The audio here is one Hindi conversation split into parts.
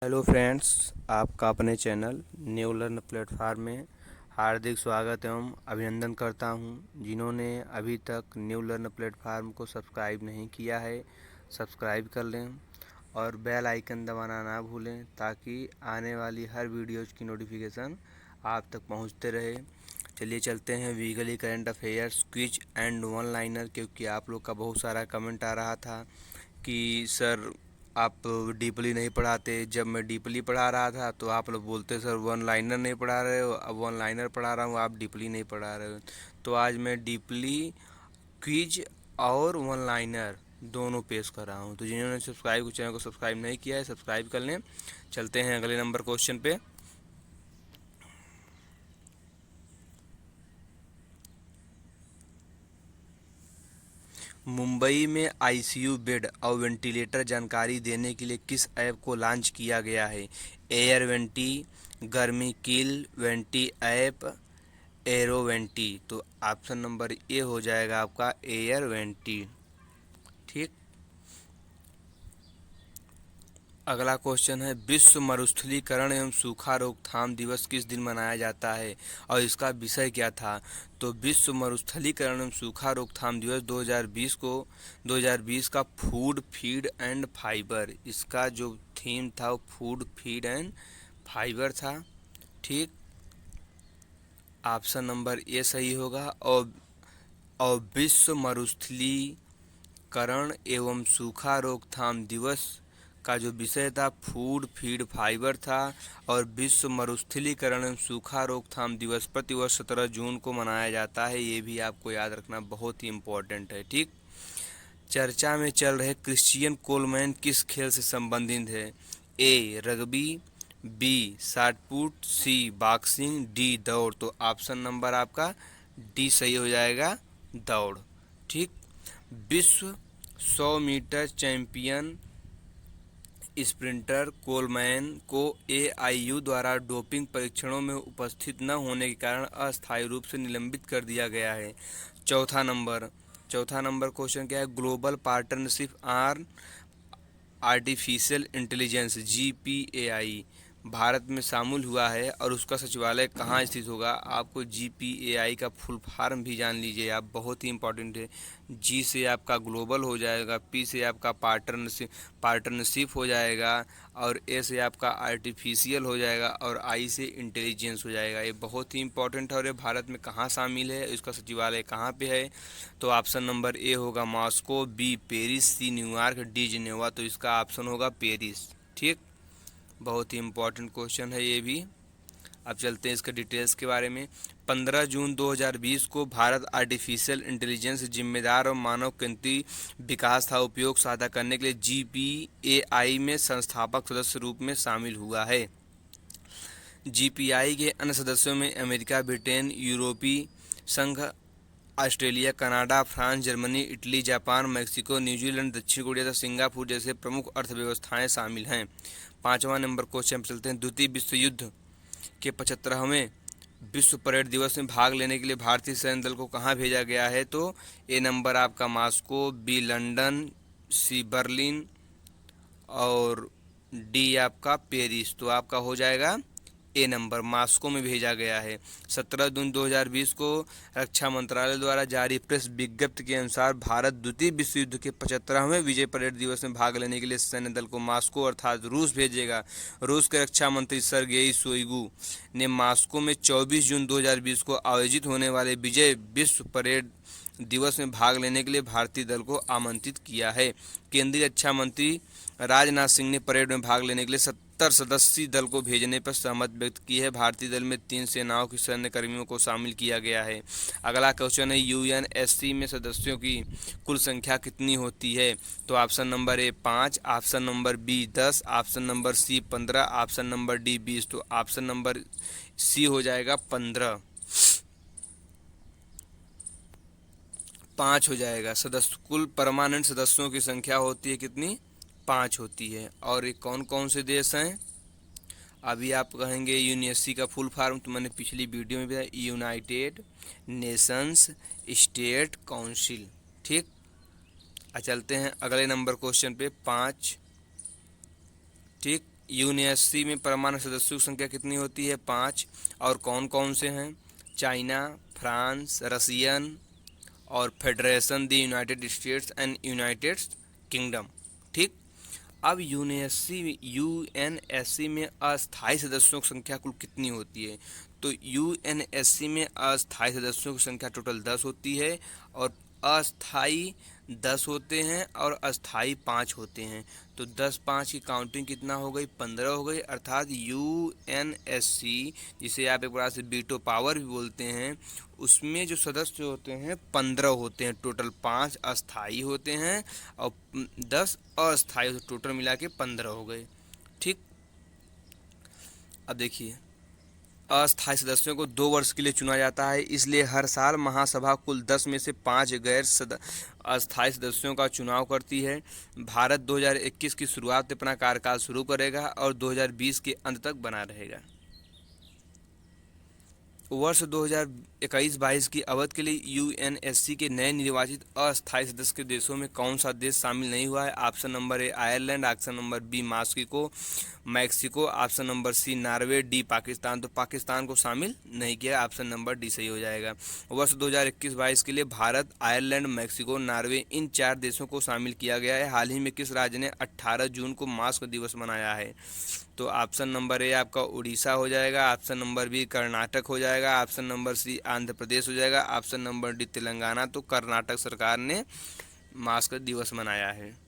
हेलो फ्रेंड्स, आपका अपने चैनल न्यू लर्न प्लेटफार्म में हार्दिक स्वागत एवं अभिनंदन करता हूं। जिन्होंने अभी तक न्यू लर्न प्लेटफार्म को सब्सक्राइब नहीं किया है, सब्सक्राइब कर लें और बेल आइकन दबाना ना भूलें ताकि आने वाली हर वीडियोज़ की नोटिफिकेशन आप तक पहुंचते रहे। चलिए चलते हैं weekly current affairs quiz and one liner, क्योंकि आप लोग का बहुत सारा कमेंट आ रहा था कि सर आप डीपली नहीं पढ़ाते। जब मैं डीपली पढ़ा रहा था तो आप लोग बोलते सर वन लाइनर नहीं पढ़ा रहे हो, अब वन लाइनर पढ़ा रहा हूँ आप डीपली नहीं पढ़ा रहे हो। तो आज मैं डीपली, क्विज और वन लाइनर दोनों पेश कर रहा हूँ। तो जिन्होंने चैनल को सब्सक्राइब नहीं किया है, सब्सक्राइब कर लें। चलते हैं अगले नंबर क्वेश्चन पे। मुंबई में आईसीयू बेड और वेंटिलेटर जानकारी देने के लिए किस ऐप को लॉन्च किया गया है? एयर वेंटी, गर्मी किल वेंटी ऐप, एरो वेंटी। तो ऑप्शन नंबर ए हो जाएगा आपका एयर वेंटी। ठीक। अगला क्वेश्चन है, विश्व मरुस्थलीकरण एवं सूखा रोकथाम दिवस किस दिन मनाया जाता है और इसका विषय क्या था? तो विश्व मरुस्थलीकरण एवं सूखा रोकथाम दिवस 2020 का फूड फीड एंड फाइबर, इसका जो थीम था वो फूड फीड एंड फाइबर था। ठीक। ऑप्शन नंबर ए सही होगा। और विश्व मरुस्थलीकरण एवं सूखा रोकथाम दिवस का जो विषय था फूड फीड फाइबर था। और विश्व मरुस्थलीकरण एवं सूखा रोकथाम दिवस प्रतिवर्ष 17 जून को मनाया जाता है। ये भी आपको याद रखना बहुत ही इम्पोर्टेंट है। ठीक। चर्चा में चल रहे क्रिश्चियन कोलमैन किस खेल से संबंधित है? ए रग्बी, बी शॉटपुट, सी बॉक्सिंग, डी दौड़। तो ऑप्शन नंबर आपका डी सही हो जाएगा, दौड़। ठीक। विश्व 100 मीटर चैंपियन स्प्रिंटर कोलमैन को एआईयू द्वारा डोपिंग परीक्षणों में उपस्थित न होने के कारण अस्थायी रूप से निलंबित कर दिया गया है। चौथा नंबर क्वेश्चन क्या है? Global partnership on artificial intelligence GPAI Bharat में शामिल हुआ है और उसका सचिवालय कहाँ स्थित होगा? आपको जीपीएआई का फुल फॉर्म भी जान लीजिए आप, बहुत ही इंपॉर्टेंट है। जी से आपका ग्लोबल हो जाएगा, पी से आपका पार्टनरशिप हो जाएगा, और ए से आपका आर्टिफिशियल हो जाएगा, और आई से इंटेलिजेंस हो जाएगा। ये बहुत ही इंपॉर्टेंट है। और ये भारत में कहाँ शामिल है, इसका सचिवालय कहाँ पे है? तो ऑप्शन नंबर ए होगा Moscow, B Paris, C New York, D Geneva. तो इसका ऑप्शन होगा पेरिस। ठीक। बहुत ही इम्पोर्टेंट क्वेश्चन है ये भी। अब चलते हैं इसके डिटेल्स के बारे में। 15 जून 2020 को भारत आर्टिफिशियल इंटेलिजेंस जिम्मेदार और मानव केंद्रित विकास का उपयोग साझा करने के लिए जीपीएआई में संस्थापक सदस्य रूप में शामिल हुआ है। जीपीआई के अन्य सदस्यों में अमेरिका, ब्रिटेन, यूरोपीय संघ, Australia, Canada, France, Germany, Italy, Japan, Mexico, New Zealand, दक्षिण कोरिया तथा सिंगापुर जैसे प्रमुख अर्थव्यवस्थाएं शामिल हैं। 5वां नंबर क्वेश्चन पर चलते हैं। द्वितीय विश्व युद्ध के 75वें विश्व परेड दिवस में भाग लेने के लिए भारतीय सैन्य दल को कहाँ भेजा गया है? तो ए नंबर आपका मॉस्को, बी लंदन, सी बर्लिन, और डी आपका पेरिस। तो आपका हो जाएगा ए नंबर, मॉस्को में भेजा गया है। 17 जून 2020 को रक्षा मंत्रालय द्वारा जारी प्रेस विज्ञप्ति के अनुसार भारत द्वितीय विश्व युद्ध के 75वें विजय परेड दिवस में भाग लेने के लिए सैन्य दल को मॉस्को अर्थात रूस भेजेगा। रूस के रक्षा मंत्री सर्गेई शोइगु ने मॉस्को में 24 जून 2020 को आयोजित होने वाले विजय विश्व परेड दिवस में भाग लेने के लिए भारतीय दल को आमंत्रित किया है। केंद्रीय रक्षा मंत्री राजनाथ सिंह ने परेड में भाग लेने के लिए 70 सदस्यीय दल को भेजने पर सहमति व्यक्त की है। भारतीय दल में 3 सेनाओं के सैन्य कर्मियों को शामिल किया गया है। अगला क्वेश्चन है, यूएनएससी में सदस्यों की कुल संख्या कितनी होती है? तो option number A 5, option number B 10, option number C 15, option number D 20। तो ऑप्शन नंबर सी हो जाएगा 15, 5 हो जाएगा। सदस्य कुल परमानेंट सदस्यों की संख्या होती है कितनी? 5 होती है। और ये कौन कौन से देश हैं? अभी आप कहेंगे यूएनएससी का फुल फॉर्म, तो मैंने पिछली वीडियो में बताया, यूनाइटेड नेशंस स्टेट काउंसिल। ठीक। चलते हैं अगले नंबर क्वेश्चन पे 5। ठीक। यूएनएससी में परमाणु सदस्यों की संख्या कितनी होती है? 5। और कौन कौन से हैं? चाइना, फ्रांस, रसियन और federation the United states and United kingdom. ठीक। अब यूएनएससी में अस्थायी सदस्यों की संख्या कुल कितनी होती है? तो यूएनएससी में अस्थायी सदस्यों की संख्या टोटल 10 होती है और अस्थायी 10 होते हैं और अस्थायी 5 होते हैं। तो 10 5 की काउंटिंग कितना हो गई? 15 हो गई। अर्थात यूएनएससी, जिसे आप एक बार से वीटो पावर भी बोलते हैं, उसमें जो सदस्य होते हैं 15 होते हैं टोटल। 5 अस्थायी होते हैं और 10 अस्थायी, तो टोटल मिला के 15 हो गए। ठीक। अब देखिए, अस्थायी सदस्यों को 2 वर्ष के लिए चुना जाता है, इसलिए हर साल महासभा कुल 10 में से 5 अस्थायी सदस्यों का चुनाव करती है। भारत 2021 की शुरुआत में अपना कार्यकाल शुरू करेगा और 2020 के अंत तक बना रहेगा। वर्ष 2021-22 की अवधि के लिए यूएनएससी के नए निर्वाचित अस्थायी सदस्य के देशों में कौन सा देश शामिल नहीं हुआ है? Option number A Ireland, option number B Mexico, option number C Norway, D Pakistan. तो पाकिस्तान को शामिल नहीं किया, ऑप्शन नंबर डी सही हो जाएगा। वर्ष 2021-22 के लिए भारत, आयरलैंड, मैक्सिको, नॉर्वे, इन 4 देशों को शामिल किया गया है। हाल ही में किस राज्य ने 18 जून को मास्क दिवस मनाया है? तो ऑप्शन नंबर ए आपका उड़ीसा हो जाएगा, ऑप्शन नंबर बी कर्नाटक हो जाएगा, ऑप्शन नंबर सी आंध्र प्रदेश हो जाएगा, ऑप्शन नंबर डी तेलंगाना। तो कर्नाटक सरकार ने मास्क दिवस मनाया है।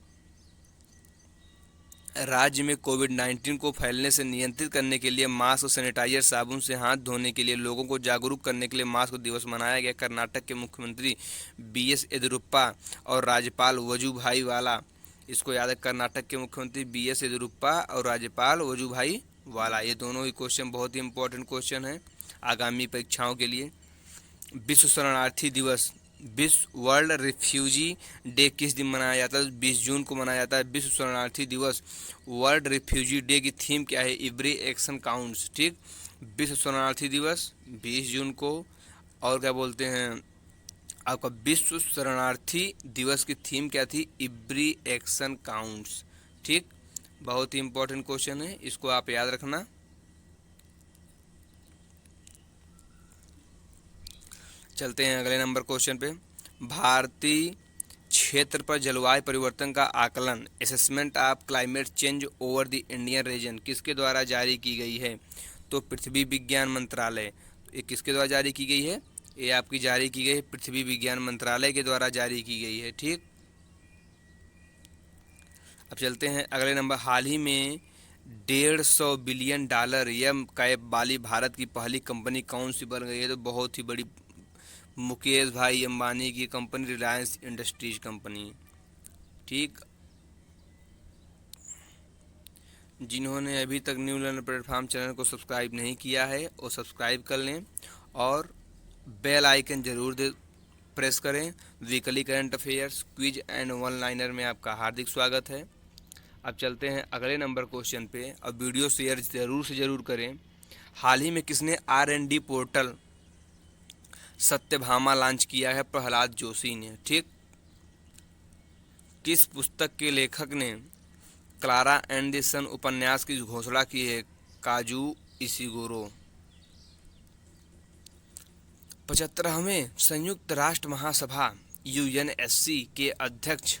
राज्य में कोविड-19 को फैलने से नियंत्रित करने के लिए मास्क, सैनिटाइजर, साबुन से हाथ धोने के लिए लोगों को जागरूक करने के लिए मास्क दिवस मनाया गया। कर्नाटक के मुख्यमंत्री बीएस येदियुरप्पा और राज्यपाल वजुभाई वाला, इसको याद है, कर्नाटक के मुख्यमंत्री बीएस येदियुरप्पा और राज्यपाल वजुभाई वाला, ये दोनों ही क्वेश्चन बहुत ही इंपॉर्टेंट क्वेश्चन है आगामी परीक्षाओं के लिए। विश्व शरणार्थी दिवस, विश्व वर्ल्ड रिफ्यूजी डे किस दिन मनाया जाता है? 20 जून को मनाया जाता है विश्व शरणार्थी दिवस। वर्ल्ड रिफ्यूजी डे की थीम क्या है? Every action counts. ठीक। विश्व शरणार्थी दिवस 20 जून को, और क्या बोलते हैं आपका, विश्व शरणार्थी दिवस की थीम क्या थी? Every action counts. ठीक। बहुत ही इंपॉर्टेंट क्वेश्चन है, इसको आप याद रखना। चलते हैं अगले नंबर क्वेश्चन पे। भारतीय क्षेत्र पर जलवायु परिवर्तन का आकलन, assessment of climate change over the Indian reason, किसके द्वारा जारी की गई है? तो पृथ्वी विज्ञान मंत्रालय। ये किसके द्वारा जारी की गई है? ये आपकी जारी की गई है पृथ्वी विज्ञान मंत्रालय के द्वारा जारी की गई है। ठीक। अब चलते हैं अगले नंबर। हाल ही में $150 बिलियन कैप वाली भारत की पहली कंपनी कौन सी बन गई है? तो बहुत ही बड़ी, मुकेश भाई अंबानी की कंपनी, रिलायंस इंडस्ट्रीज कंपनी। ठीक। जिन्होंने अभी तक न्यू लर्नर प्लेटफॉर्म चैनल को सब्सक्राइब नहीं किया है वो सब्सक्राइब कर लें और बेल आइकन जरूर प्रेस करें। Weekly current affairs, quiz and one liner में आपका हार्दिक स्वागत है। अब चलते हैं अगले नंबर क्वेश्चन पे। अब वीडियो शेयर ज़रूर से ज़रूर करें। हाल ही में किसने R&D पोर्टल सत्यभामा लॉन्च किया है? प्रहलाद जोशी ने। ठीक। किस पुस्तक के लेखक ने क्लारा एंड द सन उपन्यास की घोषणा की है? काजू इशिगुरो। 75वें संयुक्त राष्ट्र महासभा यूएनएससी के अध्यक्ष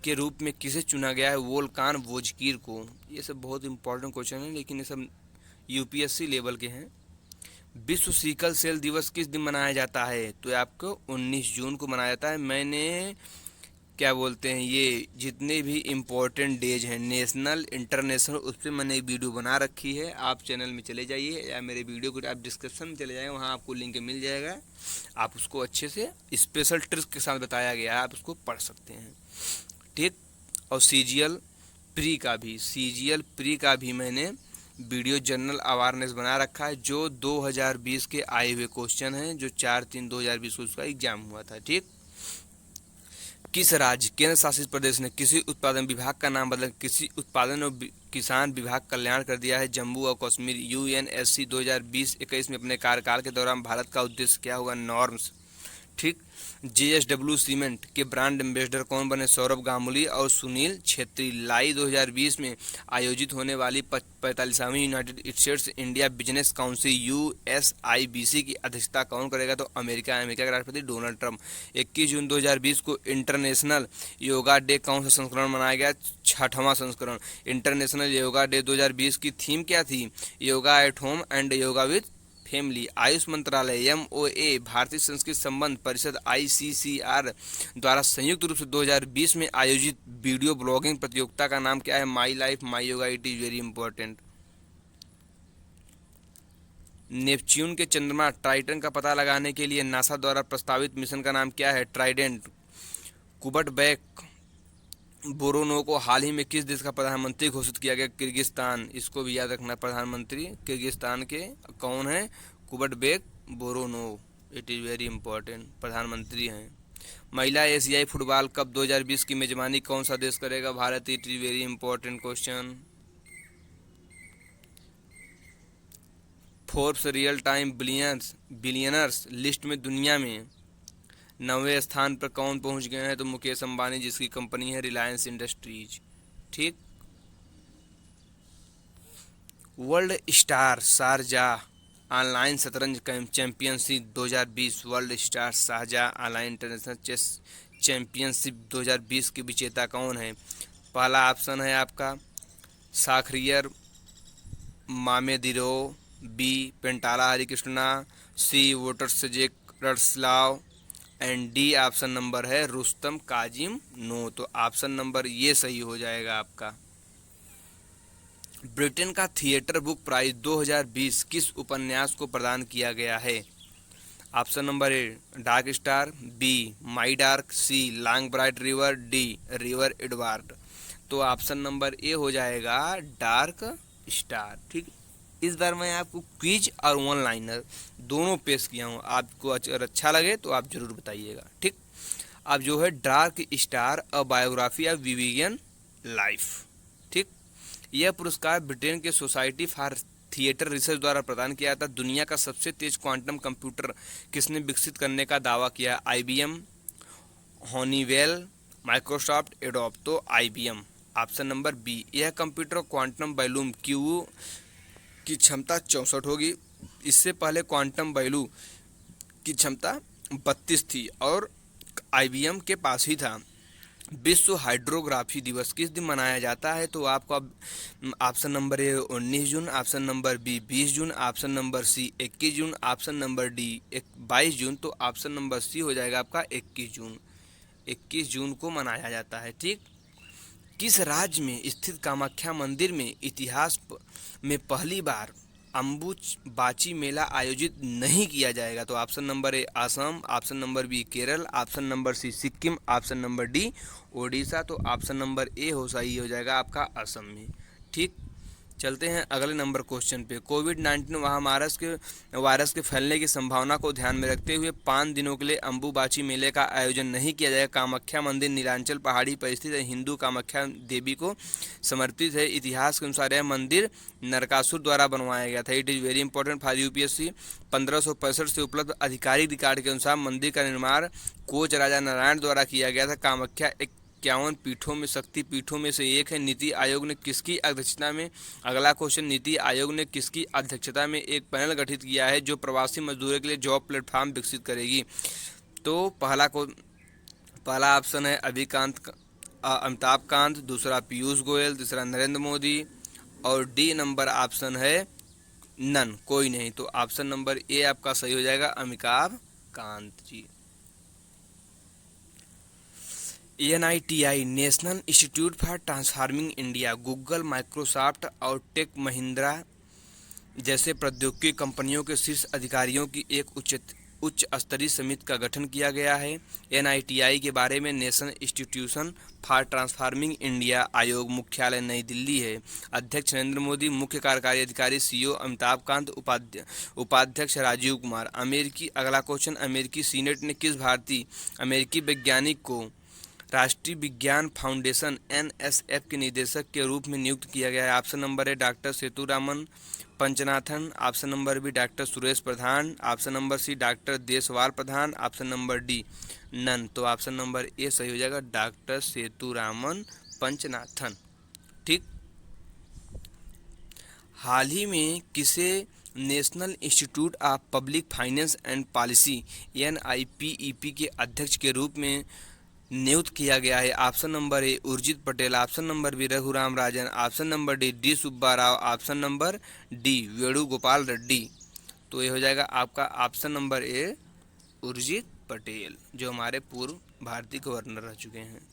के रूप में किसे चुना गया है? वोल्कान वोजकीर को। ये सब बहुत इंपॉर्टेंट क्वेश्चन है, लेकिन ये सब यूपीएससी लेवल के हैं। विश्व सिकल सेल दिवस किस दिन मनाया जाता है? तो आपको 19 जून को मनाया जाता है। मैंने क्या बोलते हैं, ये जितने भी इम्पोर्टेंट डेज हैं नेशनल इंटरनेशनल, उस पर मैंने एक वीडियो बना रखी है। आप चैनल में चले जाइए या मेरे वीडियो को आप डिस्क्रिप्शन में चले जाएँ, वहाँ आपको लिंक मिल जाएगा। आप उसको अच्छे से स्पेशल ट्रिक्स के साथ बताया गया है, आप उसको पढ़ सकते हैं। ठीक। और सीजीएल प्री का भी मैंने वीडियो जनरल अवेयरनेस बना रखा है, जो 2020 के आए हुए क्वेश्चन हैं, जो 4/3/2020 को उसका एग्जाम हुआ था। ठीक। किस राज्य केंद्र शासित प्रदेश ने कृषि उत्पादन विभाग का नाम बदल कृषि उत्पादन और किसान विभाग कल्याण कर दिया है? जम्मू और कश्मीर। यूएनएससी 2020-21 में अपने कार्यकाल के दौरान भारत का उद्देश्य क्या होगा? नॉर्म्स। ठीक। JSW सीमेंट के ब्रांड एम्बेसडर कौन बने? सौरभ गांगुली और सुनील छेत्री। लाई 2020 में आयोजित होने वाली 45वीं United States India business council USIBC की अध्यक्षता कौन करेगा? तो अमेरिका के राष्ट्रपति डोनाल्ड ट्रंप। 21 जून 2020 को इंटरनेशनल योगा डे कौन सा संस्करण मनाया गया? 6वां संस्करण। इंटरनेशनल योगा डे 2020 की थीम क्या थी? Yoga at home and yoga with family. Ayush मंत्रालय MOA, भारतीय संस्कृत संबंध परिषद ICCR द्वारा संयुक्त रूप से 2020 में आयोजित वीडियो ब्लॉगिंग प्रतियोगिता का नाम क्या है? My life my yoga, it is very important. Neptune के चंद्रमा ट्राइटन का पता लगाने के लिए नासा द्वारा प्रस्तावित मिशन का नाम क्या है? ट्राइडेंट। कुबटबेक बोरोनो को हाल ही में किस देश का प्रधानमंत्री घोषित किया गया? किर्गिस्तान। इसको भी याद रखना, प्रधानमंत्री किर्गिस्तान के कौन है? Kubatbek Boronov, it is very important, प्रधानमंत्री हैं। महिला एशियाई फुटबॉल कप 2020 की मेजबानी कौन सा देश करेगा? Bharat. It is very important question. Forbes real time billionaires list में दुनिया में 9वें स्थान पर कौन पहुंच गए हैं? तो मुकेश अंबानी, जिसकी कंपनी है रिलायंस इंडस्ट्रीज। ठीक। वर्ल्ड स्टार शारजाह ऑनलाइन शतरंज championship 2020, world star Sharjah online international chess championship 2020 के विजेता कौन है? पहला ऑप्शन है आपका Shakhriyar Mamedyarov, B Pentala Harikrishna, C Wojtaszek Radoslaw and D option number है रुस्तम काजिम नो। तो ऑप्शन नंबर ये सही हो जाएगा आपका। ब्रिटेन का थिएटर बुक प्राइज 2020 किस उपन्यास को प्रदान किया गया है? Option number A dark star, B my dark, C long bright river, D river Edward. तो ऑप्शन नंबर ए हो जाएगा डार्क स्टार। ठीक। इस बार मैं आपको क्विज और वन लाइनर दोनों पेश किया हूँ, आपको अगर अच्छा लगे तो आप जरूर बताइएगा। ठीक। अब जो है dark star a biography of Vivian life. ठीक। यह पुरस्कार ब्रिटेन के सोसाइटी फॉर थिएटर रिसर्च द्वारा प्रदान किया था। दुनिया का सबसे तेज क्वांटम कंप्यूटर किसने विकसित करने का दावा किया? IBM, हॉनीवेल, Microsoft, adobe. तो IBM ऑप्शन नंबर बी। यह कंप्यूटर क्वांटम वैल्यूम Q की क्षमता 64 होगी। इससे पहले क्वांटम वैल्यू की क्षमता 32 थी और IBM के पास ही था। विश्व हाइड्रोग्राफी दिवस किस दिन मनाया जाता है? तो आपको अब option number A 19 June, option number B 20 June, option number C 21 June, option number D 22 June. तो ऑप्शन नंबर सी हो जाएगा आपका 21 जून। 21 जून को मनाया जाता है। ठीक। किस राज्य में स्थित कामाख्या मंदिर में इतिहास में पहली बार अम्बुबाची मेला आयोजित नहीं किया जाएगा? तो option number A Assam, option number B Kerala, option number C Sikkim, option number D Odisha. तो ऑप्शन नंबर ए सही हो जाएगा आपका असम में। ठीक। चलते हैं अगले नंबर क्वेश्चन पे। कोविड-19 वायरस के फैलने की संभावना को ध्यान में रखते हुए 5 दिनों के लिए अम्बुबाची मेले का आयोजन नहीं किया जाएगा। कामाख्या मंदिर नीलांचल पहाड़ी पर स्थित है, हिंदू कामाख्या देवी को समर्पित है। इतिहास के अनुसार यह मंदिर नरकासुर द्वारा बनवाया गया था। It is very important for UPSC। 1565 से उपलब्ध आधिकारिक रिकॉर्ड के अनुसार मंदिर का निर्माण कोच राजा नारायण द्वारा किया गया था। कामाख्या 51 पीठों में शक्ति पीठों में से एक है। नीति आयोग ने किसकी अध्यक्षता में, अगला क्वेश्चन, नीति आयोग ने किसकी अध्यक्षता में एक पैनल गठित किया है जो प्रवासी मजदूरों के लिए जॉब प्लेटफॉर्म विकसित करेगी? तो पहला ऑप्शन है अमिताभ कांत, दूसरा पीयूष गोयल, तीसरा नरेंद्र मोदी और डी नंबर ऑप्शन है नन, कोई नहीं। तो ऑप्शन नंबर ए आपका सही हो जाएगा अमिताभ कांत जी। NITI national institute for transforming India Google, Microsoft और टेक महिंद्रा जैसे प्रौद्योगिकी कंपनियों के शीर्ष अधिकारियों की एक उच्च स्तरीय समिति का गठन किया गया है। NITI के बारे में national institution for transforming India आयोग मुख्यालय नई दिल्ली है। अध्यक्ष नरेंद्र मोदी, मुख्य कार्यकारी अधिकारी CEO अमिताभ कांत, उपाध्यक्ष राजीव कुमार। अगला क्वेश्चन, अमेरिकी सीनेट ने किस भारतीय अमेरिकी वैज्ञानिक को राष्ट्रीय विज्ञान फाउंडेशन एनएसएफ के निदेशक के रूप में नियुक्त किया गया है? Option number A doctor Sethuraman Panchanathan, option number B doctor Suresh Pradhan, option number C doctor Deshwal Pradhan, option number D none. तो ऑप्शन नंबर ए सही हो जाएगा, डॉक्टर सेतुरामन पंचनाथन। ठीक। हाल ही में किसे national institute of public finance and policy NIPEP के अध्यक्ष के रूप में नियुक्त किया गया है? Option number A Urjit Patel, option number B Raghuram Rajan, option number D Subba Rao, option number D Venugopal Reddy. तो ये हो जाएगा आपका option number A Urjit Patel, जो हमारे पूर्व भारतीय गवर्नर रह चुके हैं।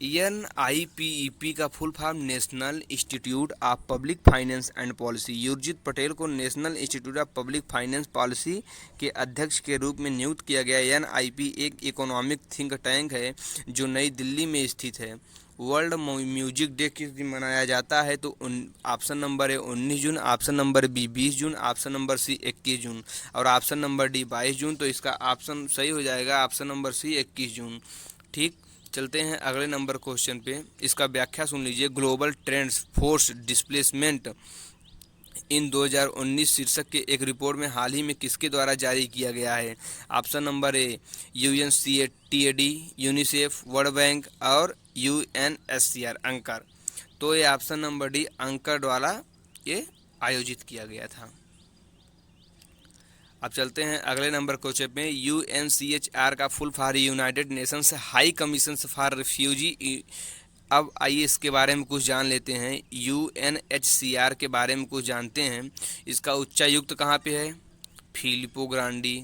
एनआईपीईपी का full form national institute of public finance and policy. Urjit Patel को national institute of public finance policy के अध्यक्ष के रूप में नियुक्त किया गया। एनआईपी एक इकोनॉमिक थिंक टैंक है जो नई दिल्ली में स्थित है। वर्ल्ड म्यूजिक डे किस दिन मनाया जाता है? तो option number A 19 June, option number B 20 June, option number C 21 June और ऑप्शन नंबर डी 22 जून। तो इसका ऑप्शन सही हो जाएगा ऑप्शन नंबर सी 21 जून। ठीक। चलते हैं अगले नंबर क्वेश्चन पे। इसका व्याख्या सुन लीजिए। Global trends force displacement in 2019 शीर्षक के एक रिपोर्ट में हाल ही में किसके द्वारा जारी किया गया है? Option number A UNCTAD, UNICEF, world bank और यूएनएचसीआर अंकर। तो ये ऑप्शन नंबर डी अंकर द्वारा ये आयोजित किया गया था। अब चलते हैं अगले नंबर क्वेश्चन में। यूएनसीएचआर का full form United Nations high commission for refugee. अब आइए इसके बारे में कुछ जान लेते हैं। यूएनएचसीआर के बारे में कुछ जानते हैं। इसका उच्चायुक्त कहाँ पे है? फिलिपो ग्रांडी।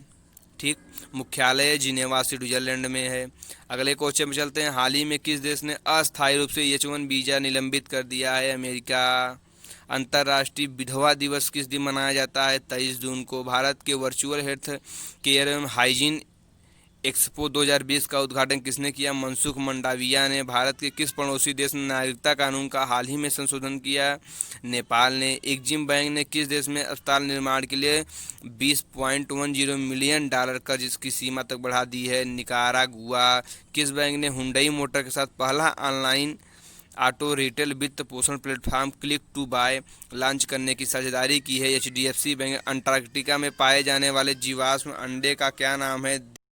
ठीक। मुख्यालय जिनेवा स्विट्जरलैंड में है। अगले क्वेश्चन में चलते हैं। हाल ही में किस देश ने अस्थायी रूप से H1 वीज़ा निलंबित कर दिया है? अमेरिका। अंतर्राष्ट्रीय विधवा दिवस किस दिन मनाया जाता है? 23 जून को। भारत के वर्चुअल हेल्थ केयर एवं हाइजीन एक्सपो 2020 का उद्घाटन किसने किया? मनसुख मंडाविया ने। भारत के किस पड़ोसी देश ने नागरिकता कानून का हाल ही में संशोधन किया? नेपाल ने। एग्जिम बैंक ने किस देश में अस्पताल निर्माण के लिए $20.10 मिलियन कर्ज की सीमा तक बढ़ा दी है? निकारागुआ। किस बैंक ने हुंडई मोटर के साथ पहला ऑनलाइन ऑटो रिटेल वित्त पोषण platform click to buy launch करने की साझेदारी की है? HDFC bank. अंटार्कटिका में पाए जाने वाले जीवाश्म अंडे का क्या नाम है?